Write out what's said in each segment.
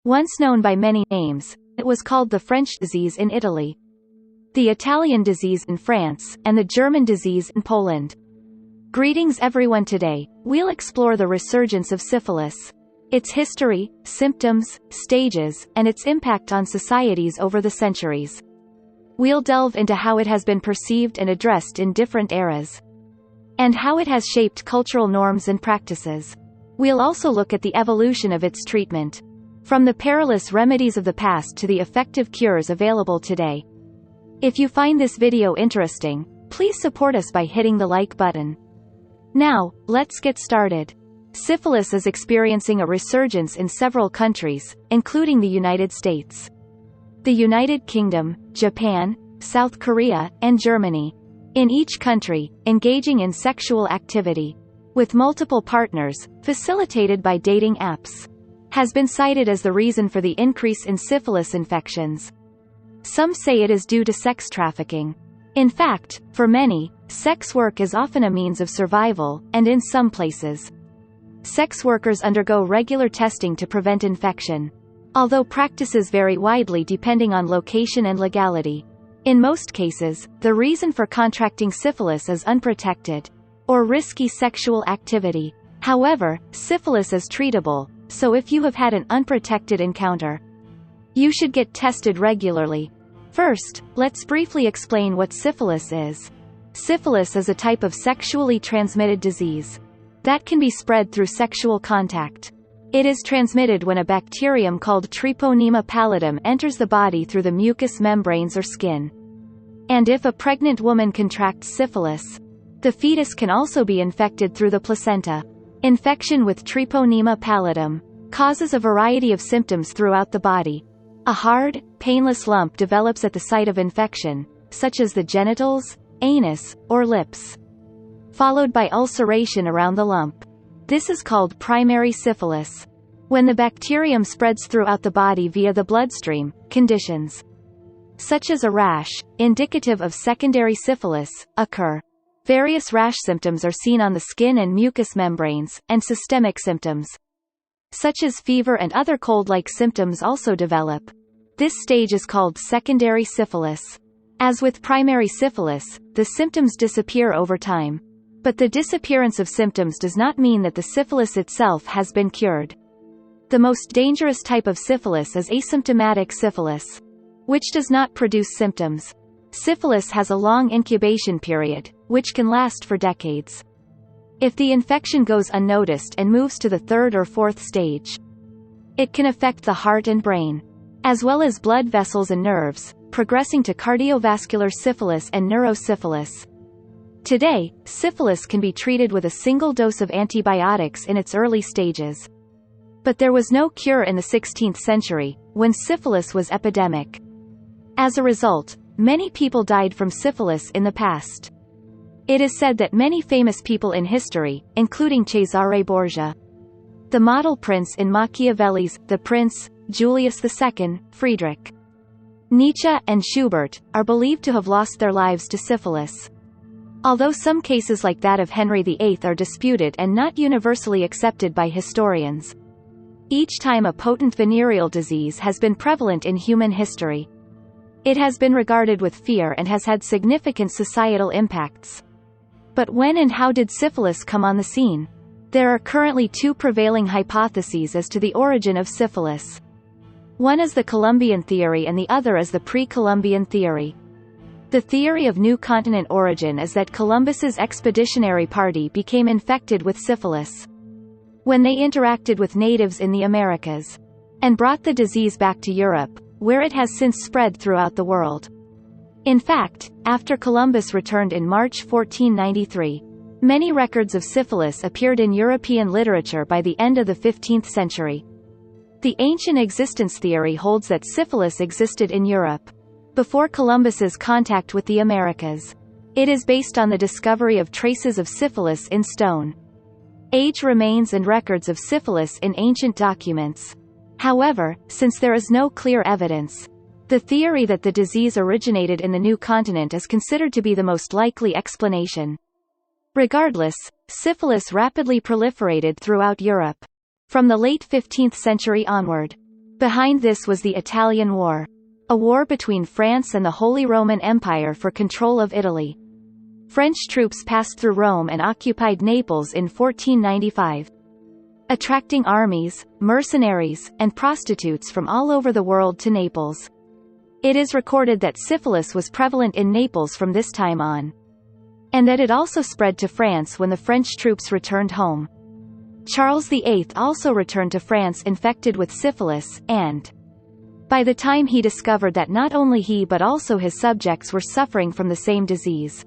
Once known by many names, it was called the French disease in Italy, the Italian disease in France, and the German disease in Poland. Greetings everyone, today, we'll explore the resurgence of syphilis, its history, symptoms, stages, and its impact on societies over the centuries. We'll delve into how it has been perceived and addressed in different eras, and how it has shaped cultural norms and practices. We'll also look at the evolution of its treatment, from the perilous remedies of the past to the effective cures available today. If you find this video interesting, please support us by hitting the like button. Now, let's get started. Syphilis is experiencing a resurgence in several countries, including the United States, the United Kingdom, Japan, South Korea, and Germany. In each country, engaging in sexual activity with multiple partners, facilitated by dating apps, has been cited as the reason for the increase in syphilis infections. Some say it is due to sex trafficking. In fact, for many, sex work is often a means of survival, and in some places, sex workers undergo regular testing to prevent infection. Although practices vary widely depending on location and legality. In most cases, the reason for contracting syphilis is unprotected or risky sexual activity. However, syphilis is treatable, so if you have had an unprotected encounter, you should get tested regularly. First, let's briefly explain what syphilis is. Syphilis is a type of sexually transmitted disease that can be spread through sexual contact. It is transmitted when a bacterium called Treponema pallidum enters the body through the mucous membranes or skin. And if a pregnant woman contracts syphilis, the fetus can also be infected through the placenta. Infection with Treponema pallidum causes a variety of symptoms throughout the body. A hard, painless lump develops at the site of infection, such as the genitals, anus, or lips, followed by ulceration around the lump. This is called primary syphilis. When the bacterium spreads throughout the body via the bloodstream, conditions such as a rash, indicative of secondary syphilis, occur. Various rash symptoms are seen on the skin and mucous membranes, and systemic symptoms, such as fever and other cold-like symptoms, also develop. This stage is called secondary syphilis. As with primary syphilis, the symptoms disappear over time. But the disappearance of symptoms does not mean that the syphilis itself has been cured. The most dangerous type of syphilis is asymptomatic syphilis, which does not produce symptoms. Syphilis has a long incubation period, which can last for decades. If the infection goes unnoticed and moves to the third or fourth stage, it can affect the heart and brain, as well as blood vessels and nerves, progressing to cardiovascular syphilis and neurosyphilis. Today, syphilis can be treated with a single dose of antibiotics in its early stages. But there was no cure in the 16th century, when syphilis was epidemic. As a result, many people died from syphilis in the past. It is said that many famous people in history, including Cesare Borgia, the model prince in Machiavelli's The Prince, Julius II, Friedrich Nietzsche, and Schubert, are believed to have lost their lives to syphilis. Although some cases like that of Henry VIII are disputed and not universally accepted by historians, each time a potent venereal disease has been prevalent in human history, it has been regarded with fear and has had significant societal impacts. But when and how did syphilis come on the scene? There are currently two prevailing hypotheses as to the origin of syphilis. One is the Columbian theory and the other is the pre-Columbian theory. The theory of new continent origin is that Columbus's expeditionary party became infected with syphilis when they interacted with natives in the Americas, and brought the disease back to Europe, where it has since spread throughout the world. In fact, after Columbus returned in March 1493, many records of syphilis appeared in European literature by the end of the 15th century. The ancient existence theory holds that syphilis existed in Europe before Columbus's contact with the Americas. It is based on the discovery of traces of syphilis in stone age remains and records of syphilis in ancient documents. However, since there is no clear evidence, the theory that the disease originated in the new continent is considered to be the most likely explanation. Regardless, syphilis rapidly proliferated throughout Europe from the late 15th century onward. Behind this was the Italian War, a war between France and the Holy Roman Empire for control of Italy. French troops passed through Rome and occupied Naples in 1495. Attracting armies, mercenaries, and prostitutes from all over the world to Naples. It is recorded that syphilis was prevalent in Naples from this time on, and that it also spread to France when the French troops returned home. Charles VIII also returned to France infected with syphilis, and by the time he discovered that not only he but also his subjects were suffering from the same disease,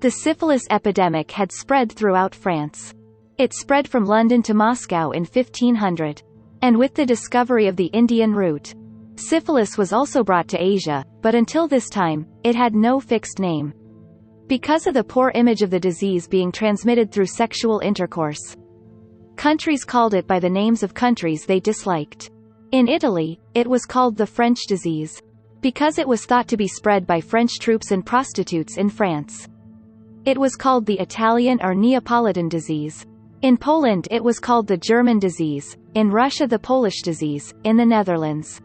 the syphilis epidemic had spread throughout France. It spread from London to Moscow in 1500. And with the discovery of the Indian route, syphilis was also brought to Asia, but until this time, it had no fixed name. Because of the poor image of the disease being transmitted through sexual intercourse, countries called it by the names of countries they disliked. In Italy, it was called the French disease, because it was thought to be spread by French troops and prostitutes in France. It was called the Italian or Neapolitan disease. In Poland it was called the German disease, in Russia the Polish disease, in the Netherlands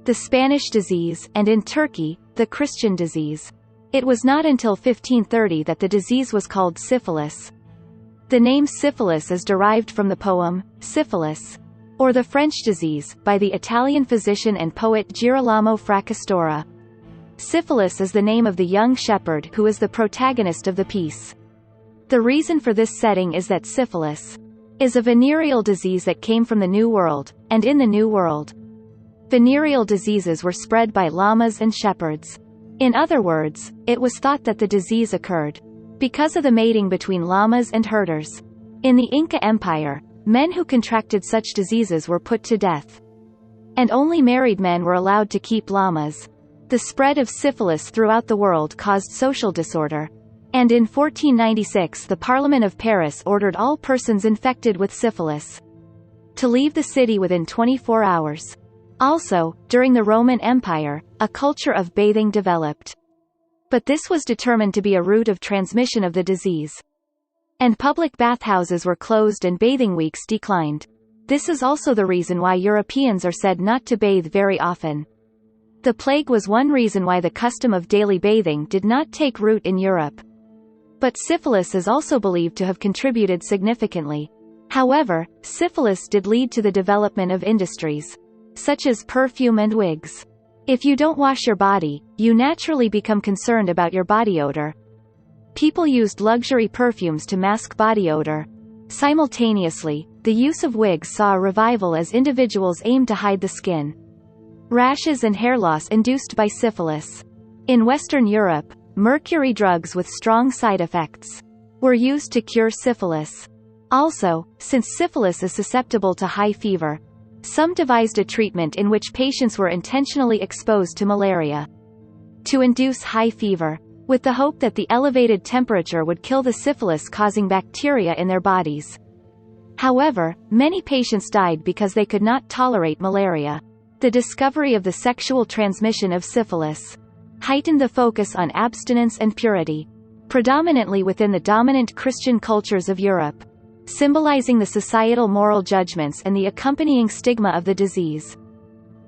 the Spanish disease, and in Turkey, the Christian disease. It was not until 1530 that the disease was called syphilis. The name syphilis is derived from the poem, Syphilis, or the French disease, by the Italian physician and poet Girolamo Fracastora. Syphilis is the name of the young shepherd who is the protagonist of the piece. The reason for this setting is that syphilis is a venereal disease that came from the New World, and in the New World, venereal diseases were spread by llamas and shepherds. In other words, it was thought that the disease occurred because of the mating between llamas and herders. In the Inca Empire, men who contracted such diseases were put to death, and only married men were allowed to keep llamas. The spread of syphilis throughout the world caused social disorder, and in 1496 the Parliament of Paris ordered all persons infected with syphilis to leave the city within 24 hours. Also, during the Roman Empire, a culture of bathing developed. But this was determined to be a route of transmission of the disease, and public bathhouses were closed and bathing weeks declined. This is also the reason why Europeans are said not to bathe very often. The plague was one reason why the custom of daily bathing did not take root in Europe. But syphilis is also believed to have contributed significantly. However, syphilis did lead to the development of industries, such as perfume and wigs. If you don't wash your body, you naturally become concerned about your body odor. People used luxury perfumes to mask body odor. Simultaneously, the use of wigs saw a revival as individuals aimed to hide the skin rashes and hair loss induced by syphilis. In Western Europe, mercury drugs with strong side effects were used to cure syphilis. Also, since syphilis is susceptible to high fever, some devised a treatment in which patients were intentionally exposed to malaria to induce high fever, with the hope that the elevated temperature would kill the syphilis-causing bacteria in their bodies. However, many patients died because they could not tolerate malaria. The discovery of the sexual transmission of syphilis heightened the focus on abstinence and purity, predominantly within the dominant Christian cultures of Europe, symbolizing the societal moral judgments and the accompanying stigma of the disease.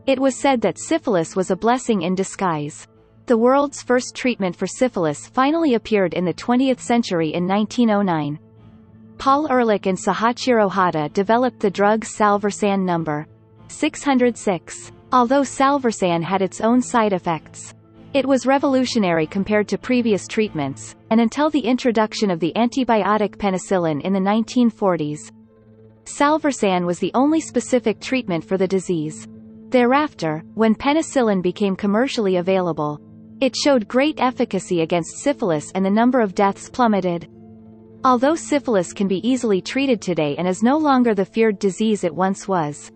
It was said that syphilis was a blessing in disguise. The world's first treatment for syphilis finally appeared in the 20th century in 1909. Paul Ehrlich and Sahachiro Hata developed the drug Salvarsan No. 606. Although Salvarsan had its own side effects, it was revolutionary compared to previous treatments, and until the introduction of the antibiotic penicillin in the 1940s, Salvarsan was the only specific treatment for the disease. Thereafter, when penicillin became commercially available, it showed great efficacy against syphilis and the number of deaths plummeted. Although syphilis can be easily treated today and is no longer the feared disease it once was,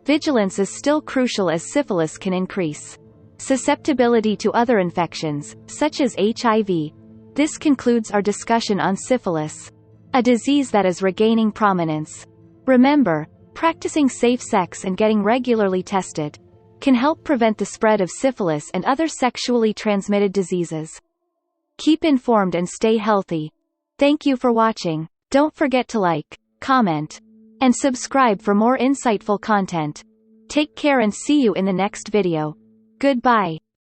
vigilance is still crucial as syphilis can increase susceptibility to other infections, such as HIV. This concludes our discussion on syphilis, a disease that is regaining prominence. Remember, practicing safe sex and getting regularly tested can help prevent the spread of syphilis and other sexually transmitted diseases. Keep informed and stay healthy. Thank you for watching. Don't forget to like, comment, and subscribe for more insightful content. Take care and see you in the next video. Goodbye.